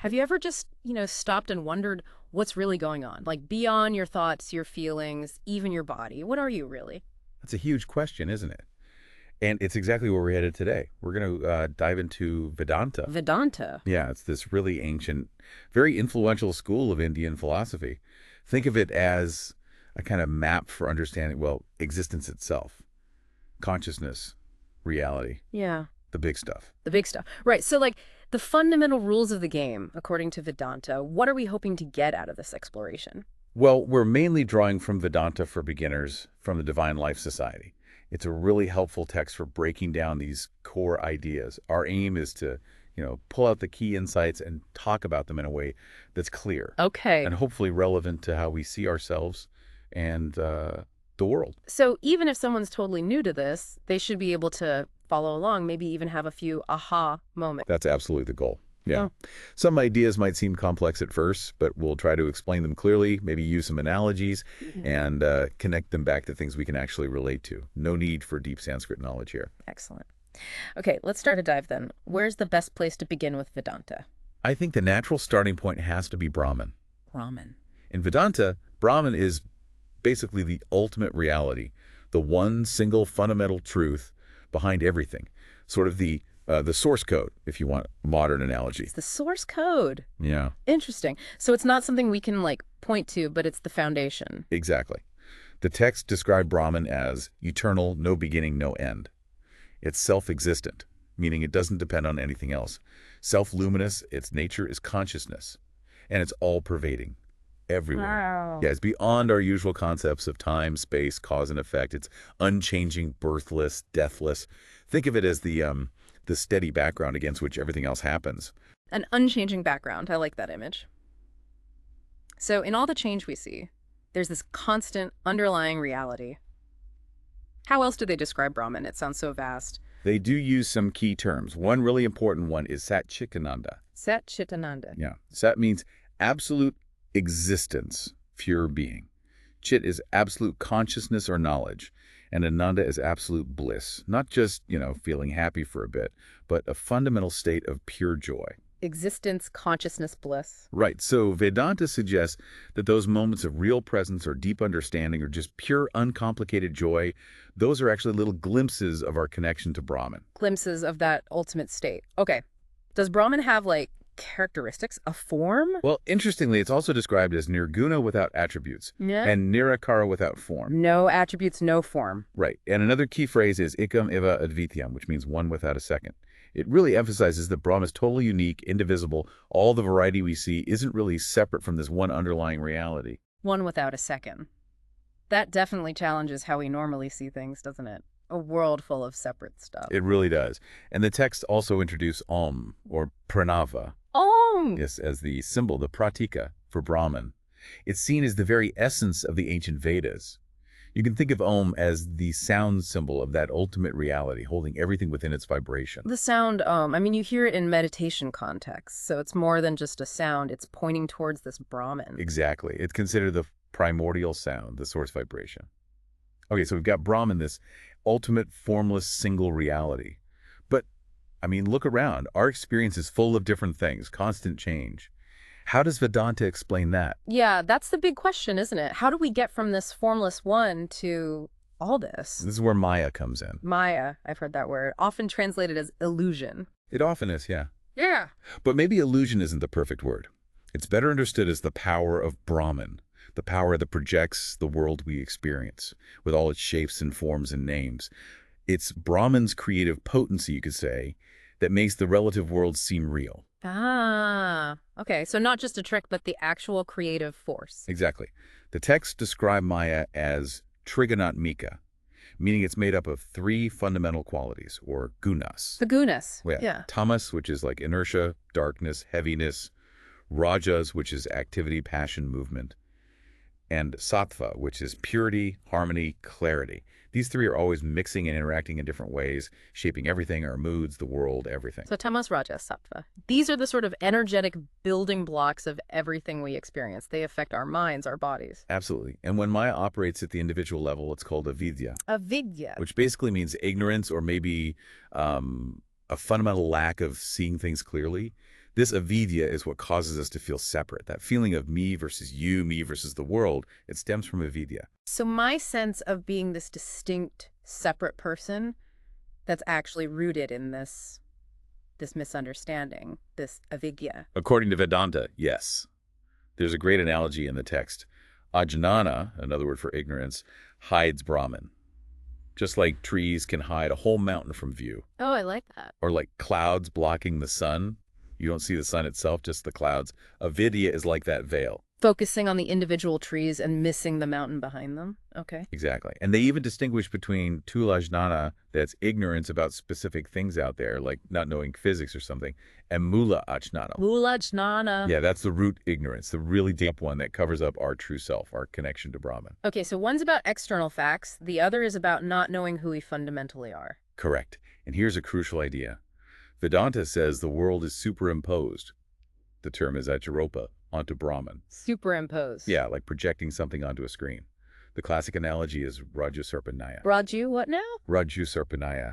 Have you ever just, stopped and wondered what's really going on? Like beyond your thoughts, your feelings, even your body. What are you really? That's a huge question, isn't it? And it's exactly where we're headed today. We're going to dive into Vedanta. Vedanta. Yeah, it's this really ancient, very influential school of Indian philosophy. Think of it as a kind of map for understanding, well, existence itself, consciousness, reality, Yeah. the big stuff. The big stuff. Right. So, like, the fundamental rules of the game, according to Vedanta, what are we hoping to get out of this exploration? Well, we're mainly drawing from Vedanta for Beginners from the Divine Life Society. It's a really helpful text for breaking down these core ideas. Our aim is to, pull out the key insights and talk about them in a way that's clear Okay. and hopefully relevant to how we see ourselves and the world. So, even if someone's totally new to this, they should be able to follow along, maybe even have a few aha moments. That's absolutely the goal. Yeah. Oh. Some ideas might seem complex at first, but we'll try to explain them clearly, maybe use some analogies, and connect them back to things we can actually relate to. No need for deep Sanskrit knowledge here. Excellent. Okay, let's start a dive then. Where's the best place to begin with Vedanta? I think the natural starting point has to be Brahman. Brahman. In Vedanta, Brahman is basically the ultimate reality, the one single fundamental truth behind everything, sort of the source code, if you want a modern analogy. It's the source code. Yeah, Interesting. So it's not something we can, point to, but it's the foundation. exactly. The text described Brahman as eternal, no beginning, no end. It's self-existent, meaning it doesn't depend on anything else. Self-luminous, its nature is consciousness, and it's all-pervading, everywhere. Wow. Yeah, it's beyond our usual concepts of time, space, cause and effect. It's unchanging, birthless, deathless. Think of it as the steady background against which everything else happens. An unchanging background. I like that image. So in all the change we see, there's this constant underlying reality. How else do they describe Brahman? It sounds so vast. They do use some key terms. One really important one is Sat Chitananda. Sat Chitananda. Yeah, Sat means absolute existence, pure being. Chit is absolute consciousness or knowledge, and Ananda is absolute bliss. Not just, feeling happy for a bit, but a fundamental state of pure joy. Existence, consciousness, bliss. Right, so Vedanta suggests that those moments of real presence or deep understanding or just pure uncomplicated joy, those are actually little glimpses of our connection to Brahman. Glimpses of that ultimate state. Okay. Does Brahman have, characteristics, a form? Well, interestingly, it's also described as nirguna without attributes Yeah. and nirakara without form. No attributes, no form. Right, and another key phrase is ekam eva advityam, which means one without a second. It really emphasizes that Brahma is totally unique, indivisible. All the variety we see isn't really separate from this one underlying reality. One without a second. That definitely challenges how we normally see things, doesn't it? A world full of separate stuff. It really does. And the text also introduced Om, or Pranava, Oh! yes, as the symbol, the pratika, for Brahman. It's seen as the very essence of the ancient Vedas. You can think of Om as the sound symbol of that ultimate reality, holding everything within its vibration. The sound, you hear it in meditation contexts, so it's more than just a sound. It's pointing towards this Brahman. Exactly. It's considered the primordial sound, the source vibration. Okay, so we've got Brahman, this ultimate formless single reality. But, look around. Our experience is full of different things, constant change. How does Vedanta explain that? Yeah, that's the big question, isn't it? How do we get from this formless one to all this? This is where Maya comes in. Maya, I've heard that word, often translated as illusion. It often is, yeah. Yeah. But maybe illusion isn't the perfect word. It's better understood as the power of Brahman, the power that projects the world we experience, with all its shapes and forms and names. It's Brahman's creative potency, you could say, that makes the relative world seem real. Ah, okay. So not just a trick, but the actual creative force. Exactly. The text describes Maya as trigonatmika, meaning it's made up of three fundamental qualities, or gunas. The gunas. Yeah. Tamas, which is like inertia, darkness, heaviness. Rajas, which is activity, passion, movement. And sattva, which is purity, harmony, clarity. These three are always mixing and interacting in different ways, shaping everything, our moods, the world, everything. So tamas, rajas, sattva. These are the sort of energetic building blocks of everything we experience. They affect our minds, our bodies. Absolutely. And when Maya operates at the individual level, it's called avidya. Avidya. Which basically means ignorance or maybe a fundamental lack of seeing things clearly. This avidya is what causes us to feel separate. That feeling of me versus you, me versus the world, it stems from avidya. So my sense of being this distinct, separate person that's actually rooted in this misunderstanding, this avidya. According to Vedanta, yes. There's a great analogy in the text. Ajnana, another word for ignorance, hides Brahman. Just like trees can hide a whole mountain from view. Oh, I like that. Or like clouds blocking the sun. You don't see the sun itself, just the clouds. Avidya is like that veil. Focusing on the individual trees and missing the mountain behind them. Okay. Exactly. And they even distinguish between tulajnana, that's ignorance about specific things out there, like not knowing physics or something, and mula ajnana. Mula jnana. Yeah, that's the root ignorance, the really deep one that covers up our true self, our connection to Brahman. Okay, so one's about external facts. The other is about not knowing who we fundamentally are. Correct. And here's a crucial idea. Vedanta says the world is superimposed. The term is acharopa, onto Brahman. Superimposed. Yeah, like projecting something onto a screen. The classic analogy is Raju Sarpanaya. Raju, what now? Raju Sarpanaya.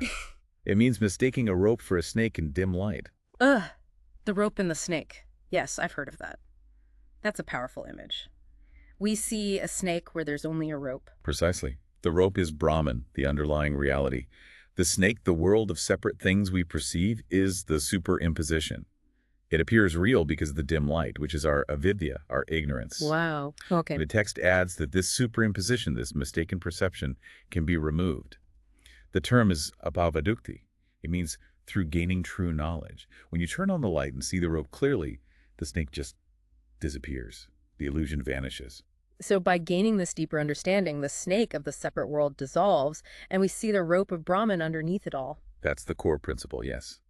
It means mistaking a rope for a snake in dim light. Ugh, the rope and the snake. Yes, I've heard of that. That's a powerful image. We see a snake where there's only a rope. Precisely. The rope is Brahman, the underlying reality. The snake, the world of separate things we perceive, is the superimposition. It appears real because of the dim light, which is our avidya, our ignorance. Wow. Okay. The text adds that this superimposition, this mistaken perception, can be removed. The term is abhavadukti. It means through gaining true knowledge. When you turn on the light and see the rope clearly, the snake just disappears. The illusion vanishes. So by gaining this deeper understanding, the snake of the separate world dissolves, and we see the rope of Brahman underneath it all. That's the core principle, yes.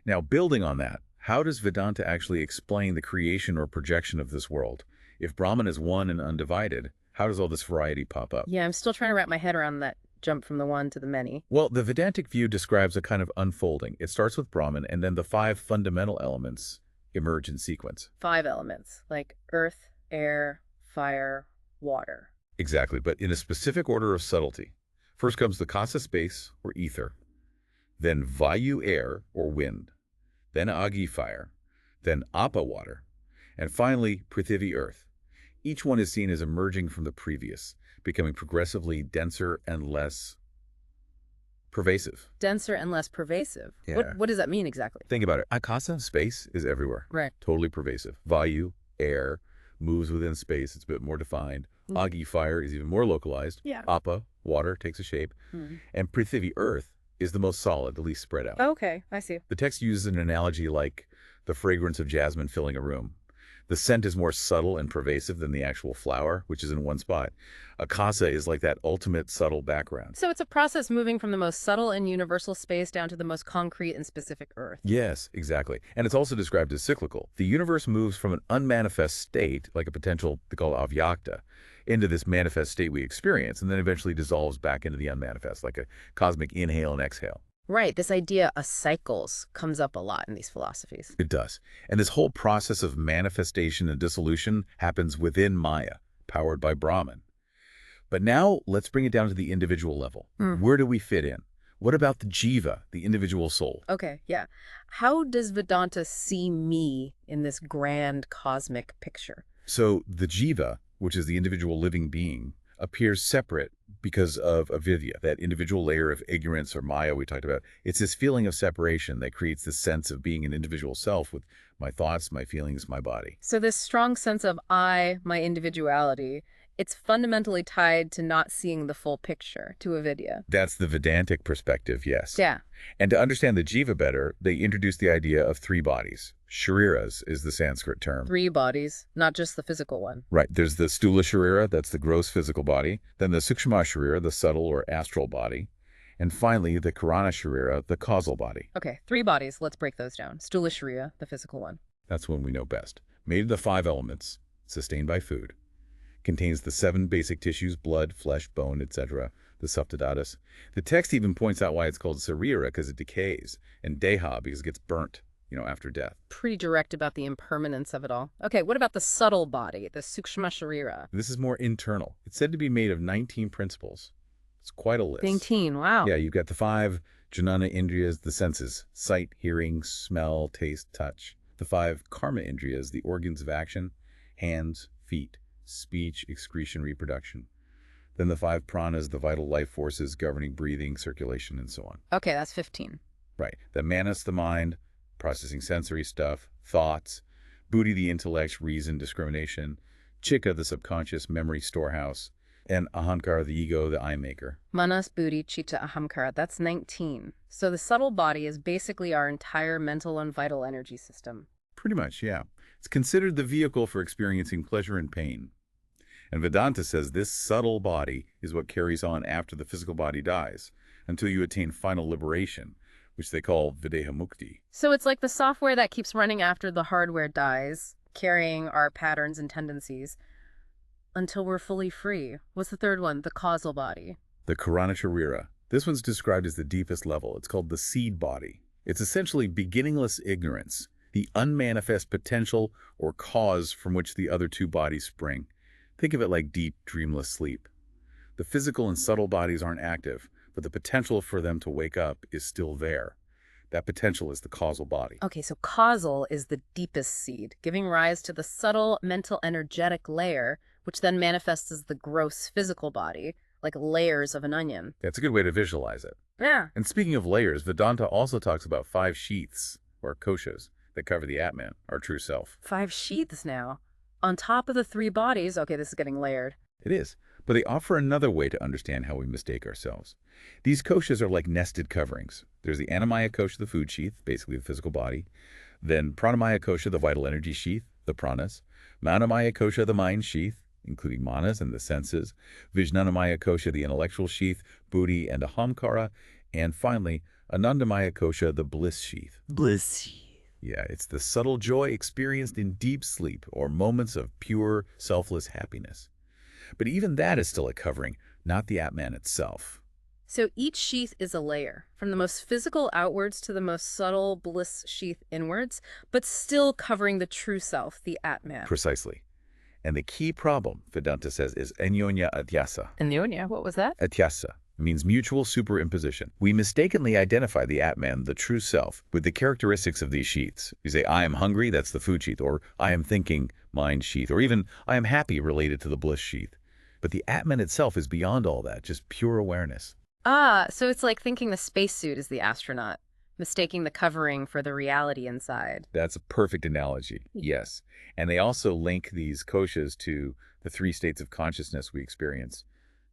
Now, building on that, how does Vedanta actually explain the creation or projection of this world? If Brahman is one and undivided, how does all this variety pop up? Yeah, I'm still trying to wrap my head around that jump from the one to the many. Well, the Vedantic view describes a kind of unfolding. It starts with Brahman, and then the 5 fundamental elements emerge in sequence. 5 elements, like earth, air, fire, water. Exactly, but in a specific order of subtlety. First comes the kasa, space, or ether. Then vayu, air, or wind. Then agi, fire. Then apa, water. And finally, prithvi, earth. Each one is seen as emerging from the previous, becoming progressively denser and less pervasive. Denser and less pervasive. Yeah. What does that mean exactly? Think about it. Akasa, space, is everywhere. Right. Totally pervasive. Vayu, air, moves within space. It's a bit more defined. Agi, fire, is even more localized. Yeah. Apa, water, takes a shape. And prithvi, earth, is the most solid, the least spread out. Okay, I see. The text uses an analogy like the fragrance of jasmine filling a room. The scent is more subtle and pervasive than the actual flower, which is in one spot. Akasa is like that ultimate subtle background. So it's a process moving from the most subtle and universal space down to the most concrete and specific earth. Yes, exactly. And it's also described as cyclical. The universe moves from an unmanifest state, like a potential, they call it avyakta, into this manifest state we experience, and then eventually dissolves back into the unmanifest, like a cosmic inhale and exhale. Right, this idea of cycles comes up a lot in these philosophies. It does. And this whole process of manifestation and dissolution happens within Maya, powered by Brahman. But now let's bring it down to the individual level. Where do we fit in? What about the Jiva, the individual soul? Okay, yeah. How does Vedanta see me in this grand cosmic picture? So the Jiva, which is the individual living being, appears separate because of avidya, that individual layer of ignorance or maya we talked about. It's this feeling of separation that creates this sense of being an individual self with my thoughts, my feelings, my body. So this strong sense of I, my individuality, it's fundamentally tied to not seeing the full picture, to avidya. That's the Vedantic perspective, yes. Yeah. And to understand the Jiva better, they introduced the idea of 3 bodies. Shariras is the Sanskrit term. 3 bodies, not just the physical one. Right. There's the Stula Sharira, that's the gross physical body. Then the Sukshma Sharira, the subtle or astral body. And finally, the Karana Sharira, the causal body. Okay, 3 bodies. Let's break those down. Stula Sharira, the physical one. That's one we know best. Made of the 5 elements, sustained by food. Contains the 7 basic tissues, blood, flesh, bone, etc., the saptadhatus. The text even points out why it's called sarira, because it decays, and deha, because it gets burnt, after death. Pretty direct about the impermanence of it all. Okay, what about the subtle body, the sukshma sharira? This is more internal. It's said to be made of 19 principles. It's quite a list. 19, wow. Yeah, you've got the 5 jnana indriyas, the senses, sight, hearing, smell, taste, touch. The 5 karma indriyas, the organs of action, hands, feet, speech, excretion, reproduction. Then the 5 pranas, the vital life forces governing breathing, circulation, and so on. Okay, that's 15. Right. The manas, the mind, processing sensory stuff, thoughts, buddhi, the intellect, reason, discrimination, chitta, the subconscious memory storehouse, and ahankara, the ego, the I maker. Manas, buddhi, citta, ahamkara, that's 19. So the subtle body is basically our entire mental and vital energy system. Pretty much, yeah. It's considered the vehicle for experiencing pleasure and pain. And Vedanta says this subtle body is what carries on after the physical body dies, until you attain final liberation, which they call videha mukti. So it's like the software that keeps running after the hardware dies, carrying our patterns and tendencies, until we're fully free. What's the third one? The causal body. The Karana Sharira. This one's described as the deepest level. It's called the seed body. It's essentially beginningless ignorance, the unmanifest potential or cause from which the other 2 bodies spring. Think of it like deep, dreamless sleep. The physical and subtle bodies aren't active, but the potential for them to wake up is still there. That potential is the causal body. Okay, so causal is the deepest seed, giving rise to the subtle mental energetic layer, which then manifests as the gross physical body, like layers of an onion. That's a good way to visualize it. Yeah. And speaking of layers, Vedanta also talks about 5 sheaths, or koshas, that cover the Atman, our true self. 5 sheaths now. On top of the 3 bodies. Okay, this is getting layered. It is. But they offer another way to understand how we mistake ourselves. These koshas are like nested coverings. There's the Annamaya kosha, the food sheath, basically the physical body. Then Pranamaya kosha, the vital energy sheath, the pranas. Manamaya kosha, the mind sheath, including manas and the senses. Vijnanamaya kosha, the intellectual sheath, buddhi and ahamkara. And finally, Anandamaya kosha, the bliss sheath. Bliss sheath. Yeah, it's the subtle joy experienced in deep sleep or moments of pure, selfless happiness. But even that is still a covering, not the Atman itself. So each sheath is a layer, from the most physical outwards to the most subtle bliss sheath inwards, but still covering the true self, the Atman. Precisely. And the key problem, Vedanta says, is anyonya atyasa. Anyonya, what was that? Atyasa means mutual superimposition. We mistakenly identify the Atman, the true self, with the characteristics of these sheaths. You say, I am hungry, that's the food sheath, or I am thinking, mind sheath, or even I am happy related to the bliss sheath. But the Atman itself is beyond all that, just pure awareness. Ah, so it's like thinking the spacesuit is the astronaut, mistaking the covering for the reality inside. That's a perfect analogy, yes. And they also link these koshas to the 3 states of consciousness we experience.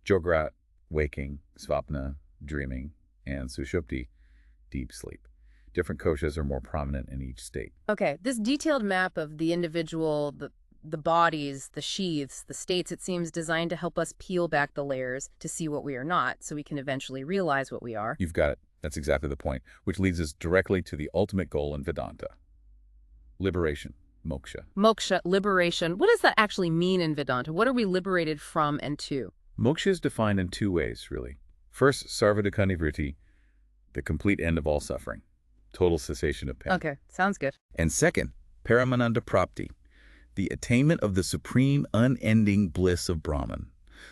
Jograt, waking, svapna, dreaming, and sushupti, deep sleep. Different koshas are more prominent in each state. Okay, this detailed map of the individual, the bodies, the sheaths, the states, it seems designed to help us peel back the layers to see what we are not, so we can eventually realize what we are. You've got it. That's exactly the point, which leads us directly to the ultimate goal in Vedanta. Liberation, moksha. Moksha, liberation. What does that actually mean in Vedanta? What are we liberated from and to? Moksha is defined in 2 ways, really. First, sarvadukha nivritti, the complete end of all suffering, total cessation of pain. Okay, sounds good. And second, paramananda prapti, the attainment of the supreme unending bliss of Brahman.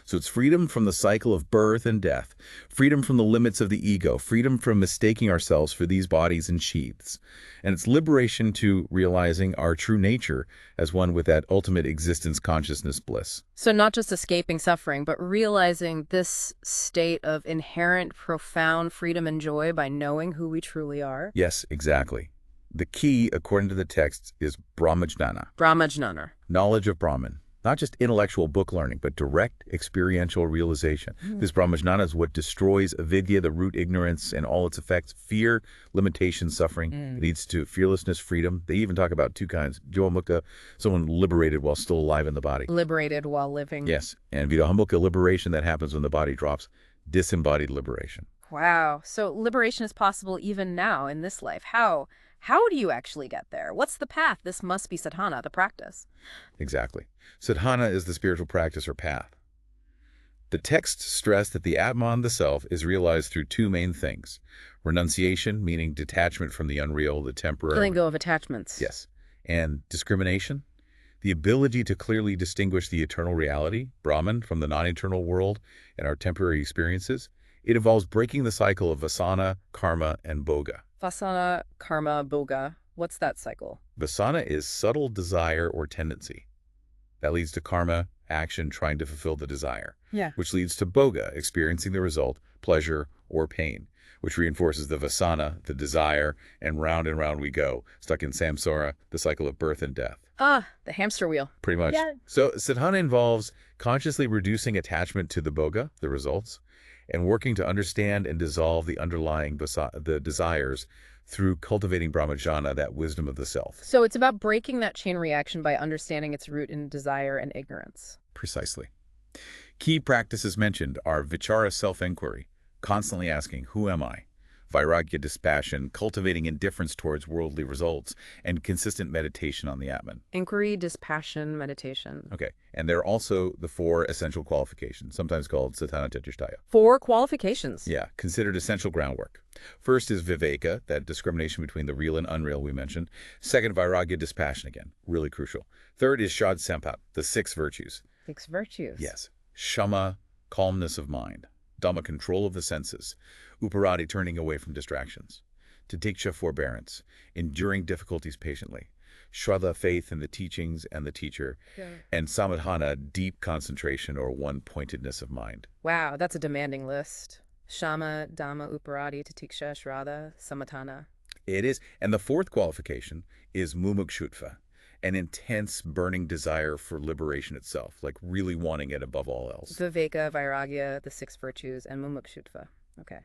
So it's freedom from the cycle of birth and death, freedom from the limits of the ego, freedom from mistaking ourselves for these bodies and sheaths. And it's liberation to realizing our true nature as one with that ultimate existence consciousness bliss. So not just escaping suffering, but realizing this state of inherent, profound freedom and joy by knowing who we truly are. Yes, exactly. The key, according to the text, is Brahmajnana, Brahmajnana. knowledge of Brahman. Not just intellectual book learning, but direct experiential realization. This Brahmajnana is what destroys avidya, the root ignorance, and all its effects. Fear, limitation, suffering. It leads to fearlessness, freedom. They even talk about 2 kinds. Jiva, someone liberated while still alive in the body. Liberated while living. Yes. And Vidamukha, liberation that happens when the body drops. Disembodied liberation. Wow. So liberation is possible even now in this life. How? How do you actually get there? What's the path? This must be sadhana, the practice. Exactly. Sadhana is the spiritual practice or path. The texts stress that the Atman, the self, is realized through 2 main things. Renunciation, meaning detachment from the unreal, the temporary. Letting go of attachments. Yes. And discrimination, the ability to clearly distinguish the eternal reality, Brahman, from the non-eternal world and our temporary experiences. It involves breaking the cycle of vasana, karma, and bhoga. Vasana, karma, bhoga. What's that cycle? Vasana is subtle desire or tendency. That leads to karma, action trying to fulfill the desire, Yeah. which leads to bhoga, experiencing the result, pleasure or pain, which reinforces the vasana, the desire, and round we go, stuck in samsara, the cycle of birth and death. Ah, the hamster wheel. Pretty much. Yeah. So sadhana involves consciously reducing attachment to the bhoga, the results, and working to understand and dissolve the underlying the desires through cultivating brahmajnana, that wisdom of the self. So it's about breaking that chain reaction by understanding its root in desire and ignorance. Precisely. Key practices mentioned are vichara, self-inquiry, constantly asking, who am I? Vairagya, dispassion, cultivating indifference towards worldly results, and consistent meditation on the Atman. Inquiry, dispassion, meditation. Okay, and there are also the 4 essential qualifications, sometimes called satana chatushtaya. 4 qualifications. Yeah, considered essential groundwork. First is viveka, that discrimination between the real and unreal we mentioned. Second, vairagya, dispassion again, really crucial. Third is shad sampat, the 6 virtues. 6 virtues. Yes. Shama, calmness of mind. Dhamma, control of the senses. Uparati, turning away from distractions. Titiksha, forbearance. Enduring difficulties patiently. Shraddha, faith in the teachings and the teacher. Yeah. And samadhana, deep concentration or one-pointedness of mind. Wow, that's a demanding list. Shama, Dhamma, Uparati, Titiksha, Shraddha, Samatana. It is. And the 4th qualification is mumukshutva, an intense, burning desire for liberation itself, like really wanting it above all else. Viveka, Vairagya, the 6 virtues, and Mumukshutva. Okay.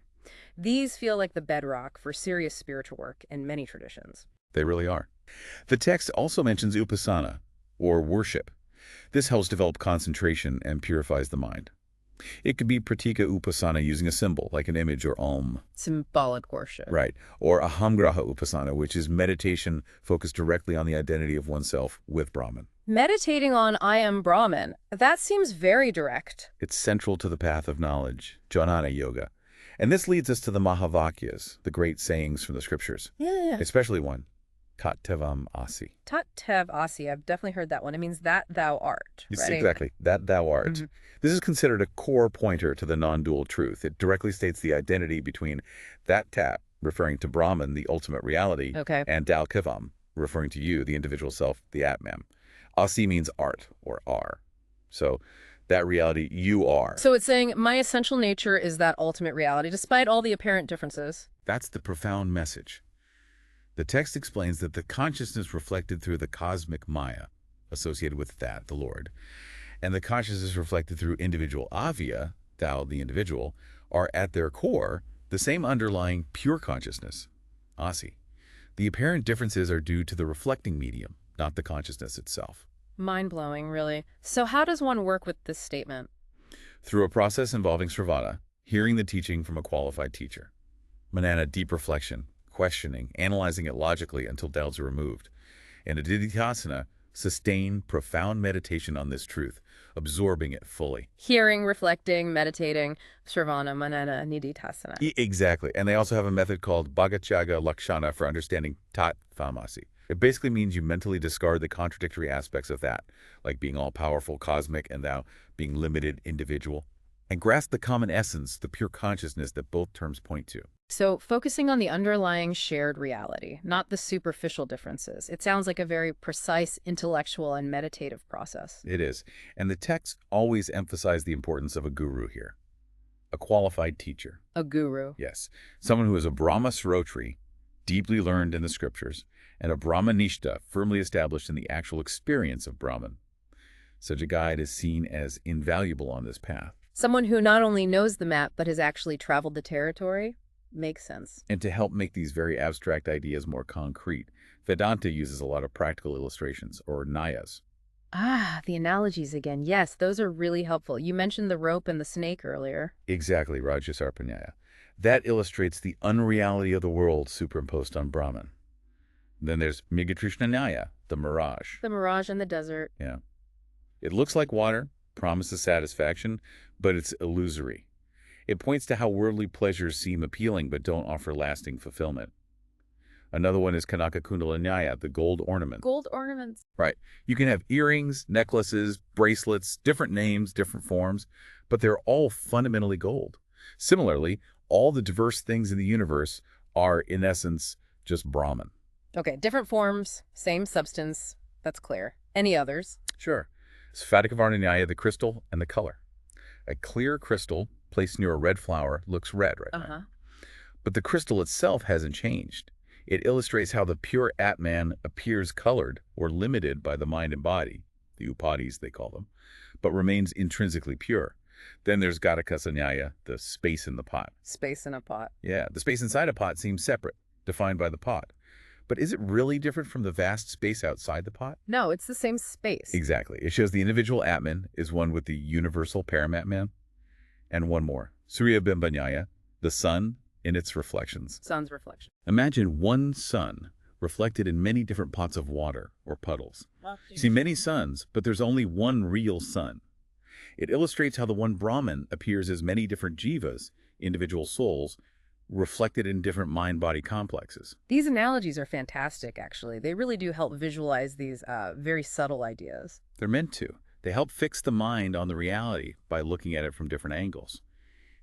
These feel like the bedrock for serious spiritual work in many traditions. They really are. The text also mentions upasana, or worship. This helps develop concentration and purifies the mind. It could be pratika upasana using a symbol, like an image or om. Symbolic worship. Right. Or ahamgraha upasana, which is meditation focused directly on the identity of oneself with Brahman. Meditating on I am Brahman. That seems very direct. It's central to the path of knowledge, jnana yoga. And this leads us to the Mahavakyas, the great sayings from the scriptures. Yeah. Especially one, Tat Tvam Asi. Tat Tvam Asi. I've definitely heard that one. It means that thou art. Yes, Right? exactly, that thou art. This is considered a core pointer to the non-dual truth. It directly states the identity between that tat, referring to Brahman, the ultimate reality, Okay. and Dal Kivam, referring to you, the individual self, the Atman. Asi means art, or are. So that reality, you are. So it's saying my essential nature is that ultimate reality, despite all the apparent differences. That's the profound message. The text explains that the consciousness reflected through the cosmic Maya, associated with that, the Lord, and the consciousness reflected through individual Avya, thou, the individual, are at their core the same underlying pure consciousness, Asi. The apparent differences are due to the reflecting medium, not the consciousness itself. Mind-blowing, really. So how does one work with this statement? Through a process involving sravana, hearing the teaching from a qualified teacher. Manana, deep reflection, questioning, analyzing it logically until doubts are removed. And adidhyasana, sustained, profound meditation on this truth, absorbing it fully. Hearing, reflecting, meditating, sravana, manana, nididhyasana. Exactly. And they also have a method called bhagachaga lakshana for understanding Tat Tvam Asi. It basically means you mentally discard the contradictory aspects of that, like being all-powerful, cosmic, and thou being limited, individual, and grasp the common essence, the pure consciousness that both terms point to. So focusing on the underlying shared reality, not the superficial differences. It sounds like a very precise intellectual and meditative process. It is. And the texts always emphasize the importance of a guru here. A qualified teacher. A guru. Yes. Someone who is a Brahma Sarotri, deeply learned in the scriptures, and a Brahmanishta, firmly established in the actual experience of Brahman. Such a guide is seen as invaluable on this path. Someone who not only knows the map, but has actually traveled the territory. Makes sense. And to help make these very abstract ideas more concrete, Vedanta uses a lot of practical illustrations, or nayas. Ah, the analogies again. Yes, those are really helpful. You mentioned the rope and the snake earlier. Exactly, Rajasarpanyaya. That illustrates the unreality of the world superimposed on Brahman. Then there's Mrigatrishna, the mirage. The mirage in the desert. Yeah. It looks like water, promises satisfaction, but it's illusory. It points to how worldly pleasures seem appealing but don't offer lasting fulfillment. Another one is Kanaka Kundala Nyaya, the gold ornament. Gold ornaments. Right. You can have earrings, necklaces, bracelets, different names, different forms, but they're all fundamentally gold. Similarly, all the diverse things in the universe are, in essence, just Brahman. Okay, different forms, same substance. That's clear. Any others? Sure. Sphatikavarnanyaya, the crystal, and the color. A clear crystal placed near a red flower looks red, right? Uh-huh. But the crystal itself hasn't changed. It illustrates how the pure Atman appears colored or limited by the mind and body, the upadis they call them, but remains intrinsically pure. Then there's Ghatakasanyaya, the space in the pot. Space in a pot. Yeah, the space inside a pot seems separate, defined by the pot. But is it really different from the vast space outside the pot? No, it's the same space. Exactly. It shows the individual Atman is one with the universal Paramatman. And one more, Surya Bimbanyaya, the sun in its reflections. Sun's reflection. Imagine one sun reflected in many different pots of water or puddles. You see many suns, but there's only one real sun. It illustrates how the one Brahman appears as many different jivas, individual souls, reflected in different mind-body complexes. These analogies are fantastic, actually. They really do help visualize these very subtle ideas. They're meant to. They help fix the mind on the reality by looking at it from different angles.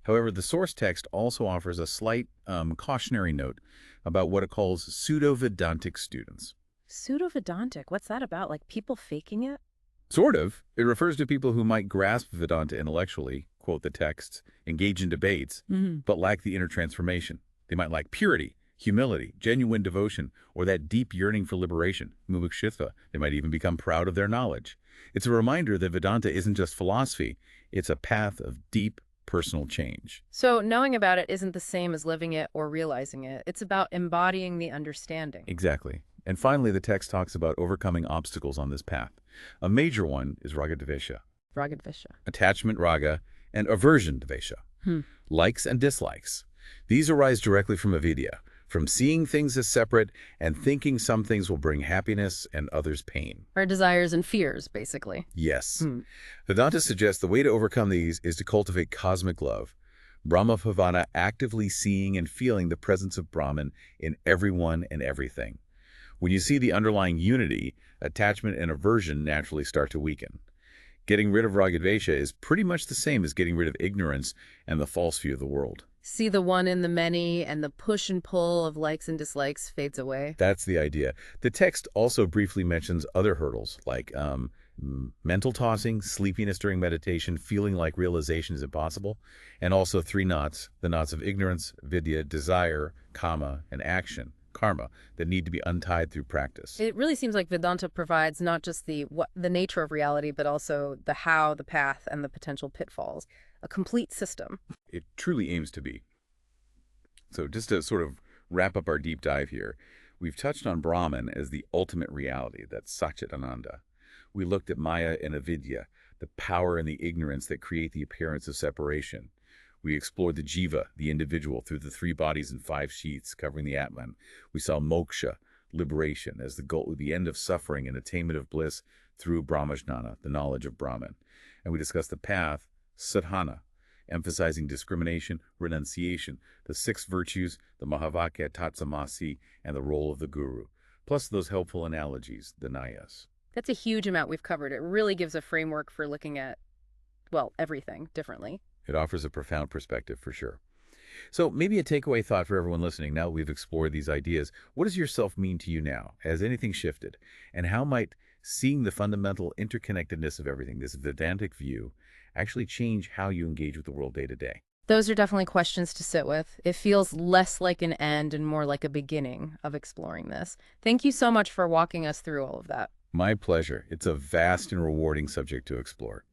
However, the source text also offers a slight cautionary note about what it calls pseudo-Vedantic students. Pseudo-Vedantic, what's that about? Like people faking it? Sort of. It refers to people who might grasp Vedanta intellectually, quote the texts, engage in debates, but lack the inner transformation. They might lack purity, humility, genuine devotion, or that deep yearning for liberation, mumukshitva. They might even become proud of their knowledge. It's a reminder that Vedanta isn't just philosophy, it's a path of deep personal change. So knowing about it isn't the same as living it or realizing it. It's about embodying the understanding. Exactly. And finally, the text talks about overcoming obstacles on this path. A major one is ragadvesha, Ragadvesha. attachment raga, and aversion dvesha, likes and dislikes. These arise directly from avidya, from seeing things as separate and thinking some things will bring happiness and others pain. Our desires and fears, basically. Yes. Vedanta suggests the way to overcome these is to cultivate cosmic love, Brahma-bhavana, actively seeing and feeling the presence of Brahman in everyone and everything. When you see the underlying unity, attachment and aversion naturally start to weaken. Getting rid of ragadvesha is pretty much the same as getting rid of ignorance and the false view of the world. See the one in the many, and the push and pull of likes and dislikes fades away. That's the idea. The text also briefly mentions other hurdles like mental tossing, sleepiness during meditation, feeling like realization is impossible, and also three knots, the knots of ignorance, vidya, desire, kama, and action, karma, that need to be untied through practice. It really seems like Vedanta provides not just the nature of reality, but also the how, the path, and the potential pitfalls. A complete system. It truly aims to be. So just to sort of wrap up our deep dive here, we've touched on Brahman as the ultimate reality, that's Satchitananda. We looked at Maya and Avidya, the power and the ignorance that create the appearance of separation. We explored the Jiva, the individual, through the 3 bodies and 5 sheaths covering the Atman. We saw moksha, liberation, as the goal, the end of suffering and attainment of bliss through Brahmajnana, the knowledge of Brahman. And we discussed the path, sadhana, emphasizing discrimination, renunciation, the 6 virtues, the Mahavakya, Tat Tvam Asi, and the role of the guru, plus those helpful analogies, the nayas. That's a huge amount we've covered. It really gives a framework for looking at, well, everything differently. It offers a profound perspective for sure. So maybe a takeaway thought for everyone listening now that we've explored these ideas. What does yourself mean to you now? Has anything shifted? And how might seeing the fundamental interconnectedness of everything, this Vedantic view, actually change how you engage with the world day to day? Those are definitely questions to sit with. It feels less like an end and more like a beginning of exploring this. Thank you so much for walking us through all of that. My pleasure. It's a vast and rewarding subject to explore.